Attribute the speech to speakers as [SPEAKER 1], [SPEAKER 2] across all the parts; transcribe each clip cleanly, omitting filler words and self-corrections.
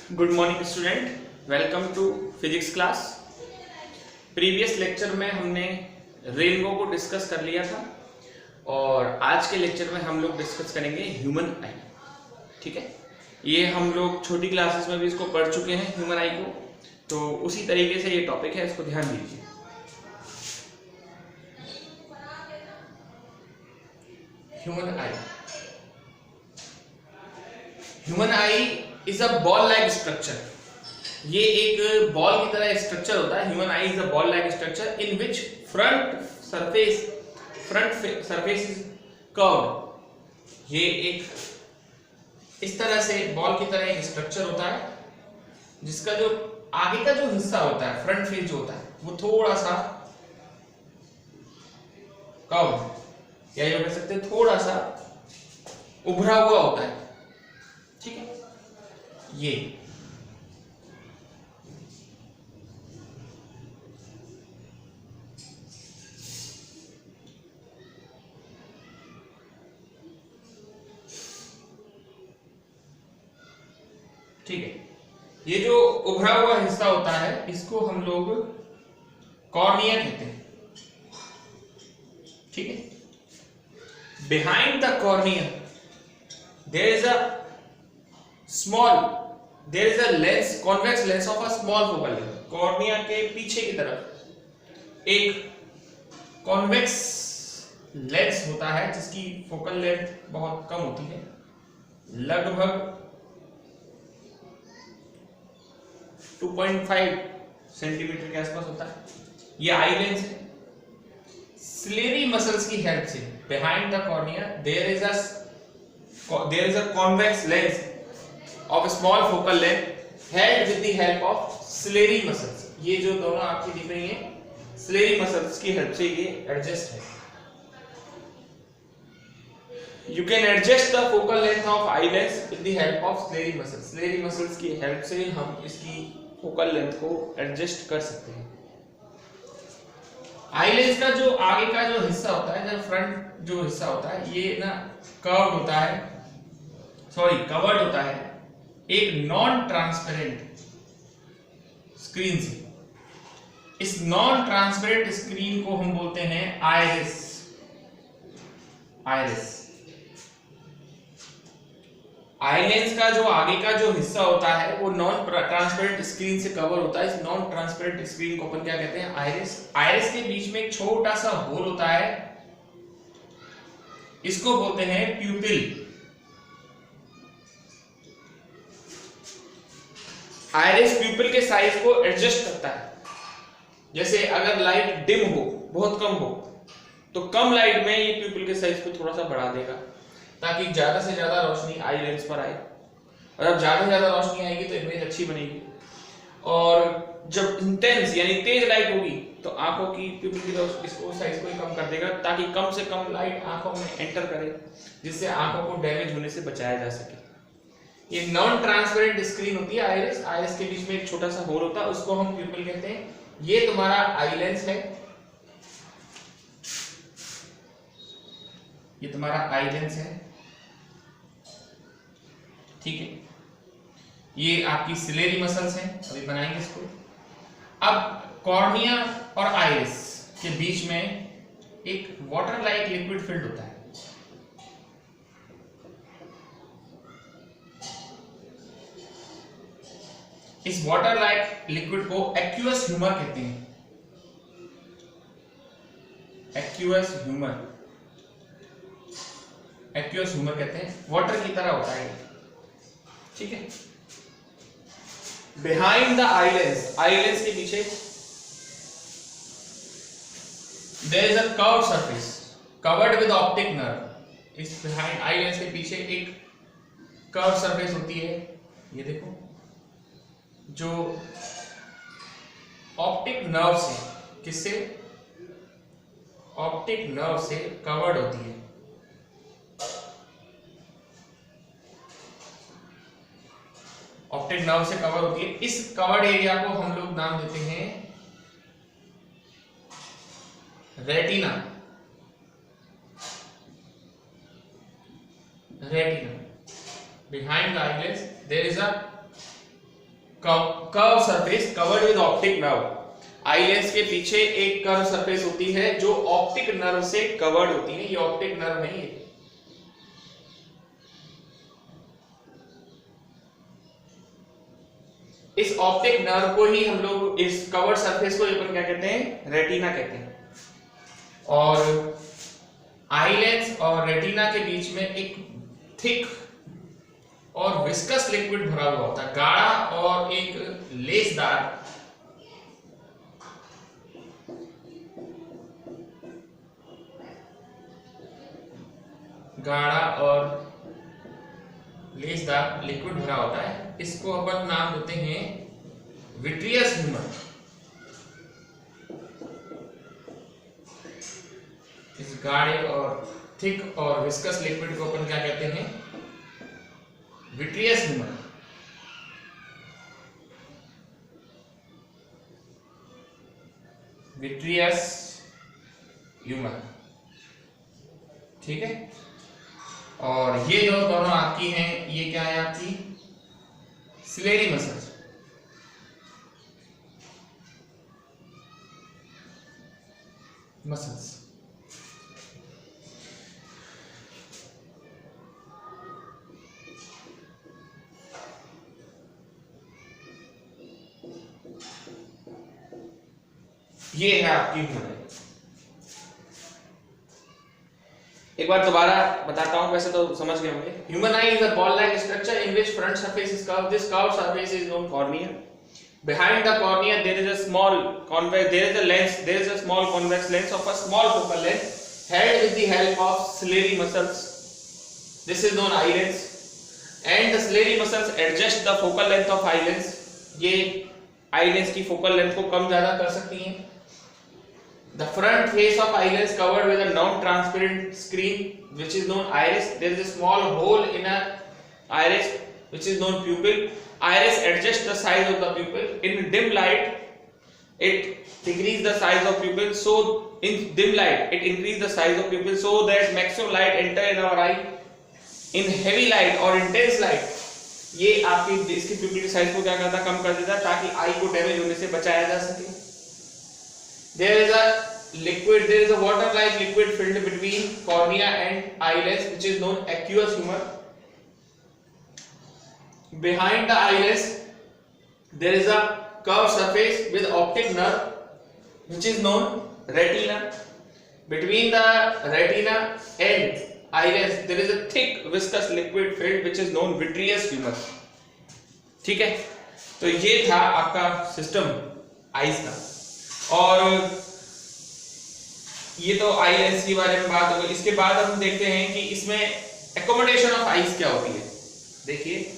[SPEAKER 1] Good morning student, welcome to physics class. Previous lecture में हमने rainbow को discuss कर लिया था और आज के लेक्चर में हम लोग डिस्कस करेंगे ह्यूमन आई। ठीक है, ये हम लोग छोटी क्लासेस में भी इसको पढ़ चुके हैं ह्यूमन आई को, तो उसी तरीके से ये टॉपिक है, इसको ध्यान दीजिए। Human I, human I is a ball like structure. ये एक बॉल की तरह स्ट्रक्चर होता है। Human I is a ball like structure in which front surface is curved. ये एक इस तरह से बॉल की तरह एक स्ट्रक्चर होता है जिसका जो आगे का जो हिस्सा होता है, फ्रंट फेस जो होता है, वो थोड़ा सा कर्व या ये कह सकते हैं थोड़ा सा उभरा हुआ होता है। ठीक है, ये ठीक है, ये जो उभरा हुआ हिस्सा होता है इसको हम लोग कॉर्निया कहते हैं। ठीक है, behind the cornea there is a lens, convex lens of a small focal length. Cornea के पीछे की तरफ एक कॉन्वेक्स लेंस होता है जिसकी फोकल लेंथ बहुत कम होती है, लगभग 2.5 सेंटीमीटर के आसपास होता है। ये आई लेंस है। सिलेरी मसल्स की हेल्प से behind the cornea there is a convex lens of a small focal length held with the help of ciliary muscles। ये जो दोनों आपकी दिख रही हैं ciliary muscles की हेल्प से ये एडजस्ट है। You can adjust the focal length of eye lens with the help of ciliary muscles। ciliary muscles की हेल्प से हम इसकी focal length को एडजस्ट कर सकते हैं। आई लेंस का जो आगे का जो हिस्सा होता है, जो फ्रंट जो हिस्सा होता है, ये ना कवर्ड होता है एक नॉन ट्रांसपेरेंट स्क्रीन से। इस नॉन ट्रांसपेरेंट स्क्रीन को हम बोलते हैं आइरिस। आई लेंस का जो आगे का जो हिस्सा होता है वो नॉन ट्रांसपेरेंट स्क्रीन से कवर होता है। इस नॉन ट्रांसपेरेंट स्क्रीन को अपन क्या कहते हैं? आइरिस। आइरिस के बीच में एक छोटा सा होल होता है, इसको बोलते हैं प्यूपिल। आइरिस प्यूपिल के साइज को एडजस्ट करता है। जैसे अगर लाइट डिम हो, बहुत कम हो, तो कम लाइट में ये प्यूपिल के साइज को थोड़ा सा बढ़ा देगा ताकि ज्यादा से ज्यादा रोशनी आई लेंस पर आए, और अब ज्यादा से ज्यादा रोशनी आएगी तो इमेज अच्छी बनेगी। और जब इंटेंस यानी तेज लाइट होगी तो आंखों की प्यूपिल की इसको साइज को ही कम कर देगा ताकि कम से कम लाइट आंखों में एंटर करे, जिससे आंखों को डैमेज होने से बचाया जा सके। ये नॉन ट्रांसपेरेंट स्क्रीन होती है आइरिस। आइरिस के बीच में एक छोटा सा होल होता है, उसको हम प्यूपिल कहते हैं। ये तुम्हारा आई लेंस है, ये तुम्हारा आई लेंस है। ठीक है, ये आपकी सिलेरी मसल्स हैं, अभी बनाएंगे इसको। अब कॉर्निया और आइरिस के बीच में एक वाटर लाइक लिक्विड फिल्ड होता है। इस वाटर लाइक लिक्विड को एक्वियस ह्यूमर कहते हैं। एक्वियस ह्यूमर कहते हैं, वाटर की तरह होता है। ठीक है, बिहाइंड द आई लेंस के पीछे there is a curved surface covered with optic nerve. इस बिहाइंड आई लेंस के पीछे एक कर्व्ड सरफेस होती है, ये देखो, जो ऑप्टिक नर्व से, किससे? ऑप्टिक नर्व से कवर्ड होती है। ऑप्टिक नर्व से कवर होती है। इस कवर्ड एरिया को हम लोग नाम देते हैं retina. retina. Behind the eyelids there is a curve surface covered with optic nerve. I lens के पीछे एक कर्व सरफेस होती है जो ऑप्टिक नर्व से कवर्ड होती है। ये ऑप्टिक नर्व नहीं है, इस ऑप्टिक नर्व को ही हम लोग, इस कवर्ड सरफेस को अपन क्या कहते हैं, रेटिना कहते हैं। और आई लेंस और रेटिना के बीच में एक थिक और विस्कस लिक्विड भरा हुआ होता है, गाढ़ा और एक लेसदार लिक्विड भरा होता है। इसको अपन नाम देते हैं विट्रियस ह्यूमर। इस गाढ़े और थिक और विस्कस लिक्विड को अपन क्या कहते हैं, विट्रियस ह्यूमर। विट्रियस ह्यूमर, ठीक है। और ये जो दोनों आपकी हैं, ये क्या है आपकी, सिलेरी मसल्स। ये है आपकी ह्यूमर। एक बार दोबारा बताता हूं, वैसे तो समझ गए होंगे। Human I is a ball like structure in which front surface is curved. This curved surface is known cornea. Behind the cornea there is a small convex, there is a small convex lens of a small focal length held with the help of ciliary muscles. This is known eye lens, and the ciliary muscles adjust the focal length of eye lens. ये eye lens की focal length को कम ज्यादा कर सकती हैं। The front face of eye lens covered with a non-transparent screen which is known iris. There is a small hole in a iris which is known pupil. Iris adjusts the size of the pupil. In dim light, it decreases the size of pupil. So in dim light, it increases the size of pupil so that maximum light enter in our eye. In heavy light or intense light, ये आपकी इसकी pupil की size को क्या करता, कम कर देता ताकि eye को डैमेज होने से बचाया जा सके। There is a water-like liquid filled between cornea and eye lens, which is known aqueous humor. Behind the eye lens, there is a curved surface with optic nerve, which is known retina. Between the retina and eye lens, there is a thick viscous liquid filled, which is known vitreous humor. ठीक है, तो ये था आपका system eyes का। और ये तो आई लेंस के बारे में बात हो गई। इसके बाद हम देखते हैं कि इसमें एकोमोडेशन ऑफ आईज क्या होती है। देखिए,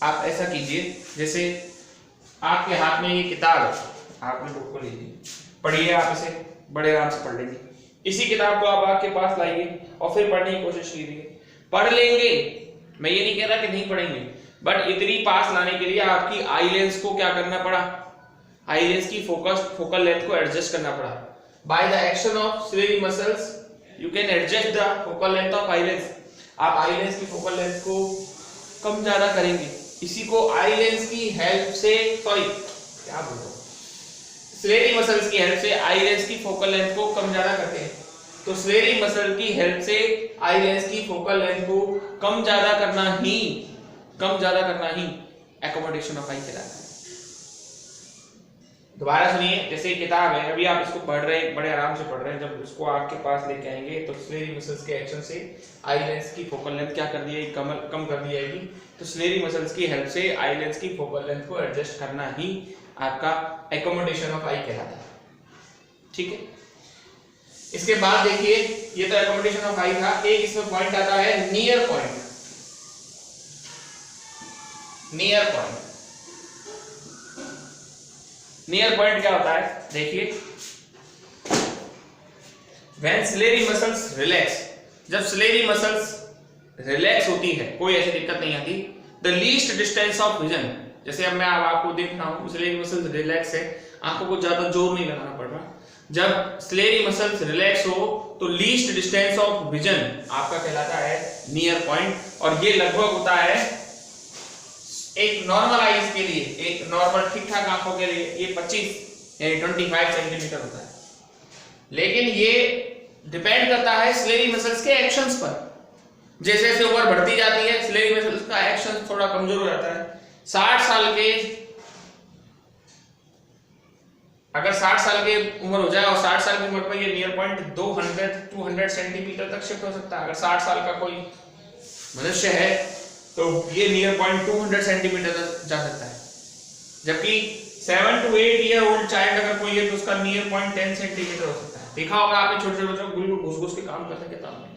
[SPEAKER 1] आप ऐसा कीजिए, जैसे आपके हाथ में ये किताब है, आपने बुक को लीजिए, पढ़िए, आप इसे बड़े आराम से पढ़ लेंगे। इसी किताब को आप आपके पास लाइए और फिर पढ़ने की कोशिश कीजिए। पढ़ लेंगे, मैं ये नहीं कह रहा कि नहीं पढ़ेंगे, बट इतनी पास लाने के लिए आपकी आई लेंस को क्या करना पड़ा, आई लेंस की फोकल लेंथ को एडजस्ट करना पड़ा। By the action of ciliary muscles, you can adjust the focal length of eye lens. आप आई लेंस की फोकल लेंथ को कम ज्यादा करेंगे। इसी को आई लेंस की हेल्प से, क्या बोल रहा हूँ, सिलेरी मसल्स की हेल्प से आई लेंस की फोकल लेंथ को कम ज्यादा करते हैं। तो सिलेरी मसल की हेल्प से आई लेंस की फोकल लेंथ को कम ज्यादा करना ही एकोमोडेशन ऑफ आई कहलाता है। दोबारा सुनिए, जैसे किताब है, अभी आप इसको पढ़ रहे हैं, बड़े आराम से पढ़ रहे हैं। जब इसको आपके पास लेके आएंगे तो सिलेरी मसल्स के एक्शन से आई लेंस की फोकल लेंथ क्या कर दी जाएगी, कम कर दी जाएगी। तो सिलेरी मसल्स की हेल्प से आई लेंस की फोकल लेंथ को एडजस्ट करना ही आपका एकोमोडेशन ऑफ आई कहलाता है। ठीक है, इसके बाद देखिए, ये तो एकोमोडेशन ऑफ आई था। एक इसमें पॉइंट आता है नियर पॉइंट। नियर पॉइंट क्या होता है, देखिए, when ciliary muscles relax, जब सिलेरी मसल्स रिलैक्स होती है, कोई ऐसी दिक्कत नहीं आती। The least distance of vision, जैसे अब मैं आपको देख रहा हूं, सिलेरी मसल्स रिलैक्स है, आंखों को ज्यादा जोर नहीं लगाना पड़ रहा। जब सिलेरी मसल्स रिलैक्स हो तो लीस्ट डिस्टेंस ऑफ विजन आपका कहलाता है नियर पॉइंट, और ये लगभग होता है एक नॉर्मल आईज के लिए, एक नॉर्मल ठीक ठाक आंखों के लिए ये 25 यानी 25 सेंटीमीटर होता है। लेकिन ये डिपेंड करता है सिलेरी मसल्स के एक्शंस पर। जैसे जैसे उम्र बढ़ती जाती है सिलेरी मसल्स का एक्शन थोड़ा कमजोर हो जाता है। 60 साल के, अगर 60 साल की उम्र हो जाए और 60 साल की उम्र पर ये नियर पॉइंट 200 सेंटीमीटर तक शिफ्ट हो सकता है। अगर 60 साल का कोई मनुष्य है तो ये नियर पॉइंट 200 सेंटीमीटर तक जा सकता है। जबकि 7 to 8 ईयर ओल्ड चाइल्ड अगर कोई है तो उसका नियर पॉइंट 10 सेंटीमीटर हो सकता है। देखा होगा आपने छोटे छोटे बच्चों को बिल्कुल घुस घुस के काम करते हैं किताब में,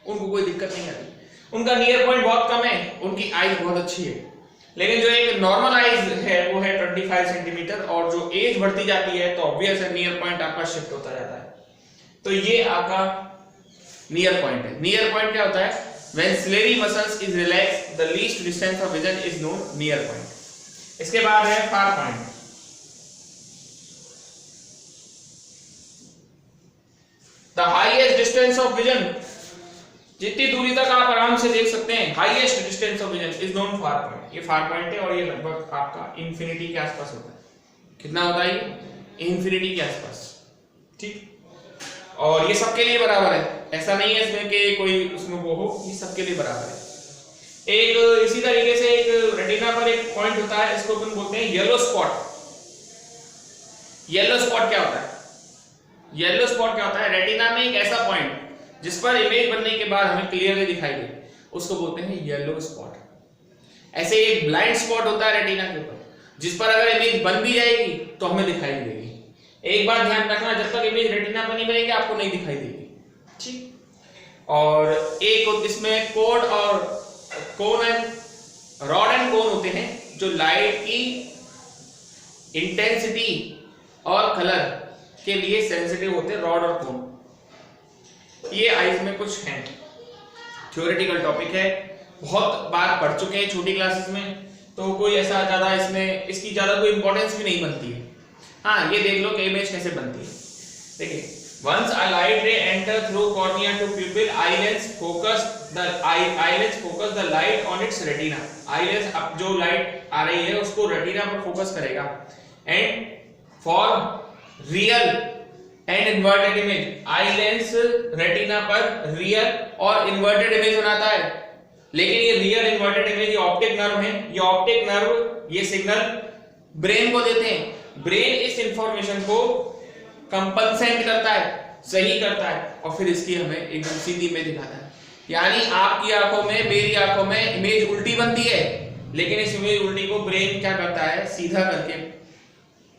[SPEAKER 1] उनको कोई दिक्कत नहीं आती, उनका नियर पॉइंट बहुत कम है, उनकी आईज बहुत अच्छी है। लेकिन जो एक नॉर्मल आईज है वो है 25 सेंटीमीटर, और जो एज बढ़ती जाती है तो ऑब्वियस है नियर पॉइंट आपका शिफ्ट होता जाता है। तो ये आपका नियर पॉइंट है। नियर पॉइंट क्या होता है? When ciliary muscles is relaxed, the least distance of vision is known near point. इसके बाद है far point. The highest distance of vision, जितनी दूरी तक आप आराम से देख सकते हैं, highest distance of vision is known far point. ये far point है और ये लगभग आपका इंफिनिटी के आसपास होता है। कितना होता है ये? इंफिनिटी के आसपास, ठीक। और ये सबके लिए बराबर है, ऐसा नहीं है इसमें कि कोई उसमें वो हो, ये सबके लिए बराबर है। एक इसी तरीके से एक रेटिना पर एक पॉइंट होता है, इसको अपन बोलते हैं येलो स्पॉट। येलो स्पॉट क्या होता है? येलो स्पॉट क्या होता है? रेटिना में एक ऐसा पॉइंट जिस पर इमेज बनने के बाद हमें क्लियरली दिखाई दे, उसको बोलते हैं येलो स्पॉट। ऐसे एक ब्लाइंड स्पॉट होता है रेटिना के ऊपर, जिस पर अगर इमेज बन भी जाएगी तो हमें दिखाई नहीं देगी। एक बात ध्यान रखना, जब तक इमेज रेटिना पर नहीं बनेगी आपको नहीं दिखाई देगी, ठीक। और एक इसमें कोड और कोन एंड रॉड एंड कोन होते हैं जो लाइट की इंटेंसिटी और कलर के लिए सेंसिटिव होते हैं, रॉड और कोन। ये आईज में कुछ हैं, थ्योरेटिकल टॉपिक है, बहुत बार पढ़ चुके हैं छोटी क्लासेस में, तो कोई ऐसा ज्यादा इसमें इसकी ज्यादा कोई इंपॉर्टेंस भी नहीं बनती है। हाँ, ये देख लो कि इमेज कैसे बनती है। देखिए, once a light ray enter through cornea to pupil, eyelens focus the light on its retina. eyelens अब जो लाइट आ रही है उसको रेटिना पर फोकस करेगा। and for real and inverted image, eyelens retina पर रियल और इन्वर्टेड इमेज बनाता है। लेकिन ये रियल इन्वर्टेड इमेज ये ऑप्टिक नर्व है, ये ऑप्टिक नर्व ये सिग्नल ब्रेन को देते हैं। ब्रेन इस इंफॉर्मेशन को कंपनसेट करता है, सही करता है, और फिर इसकी हमें एकदम सीधी इमेज दिखाता है। यानी आपकी आंखों में, मेरी आंखों में इमेज उल्टी बनती है, लेकिन इस इमेज उल्टी को ब्रेन क्या करता है? सीधा करके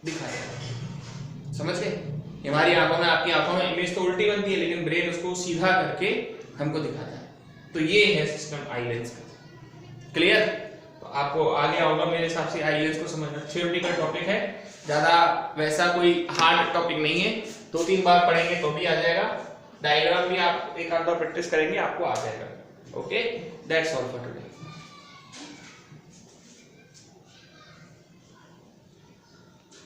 [SPEAKER 1] दिखाता है। समझ गए? हमारी आंखों में, आपकी आंखों में इमेज तो उल्टी बनती है, लेकिन ब्रेन उसको सीधा करके हमको दिखाता है। तो ये है सिस्टम आईलेंस का। क्लियर? तो आपको आ गया होगा मेरे हिसाब से आईलेंस को समझना। थ्योरेटिकल टॉपिक है, ज्यादा वैसा कोई हार्ड टॉपिक नहीं है, 2-3 बार पढ़ेंगे तो भी आ जाएगा। डायग्राम भी आप एक आध बार प्रैक्टिस करेंगे आपको आ जाएगा। Okay, that's all for today.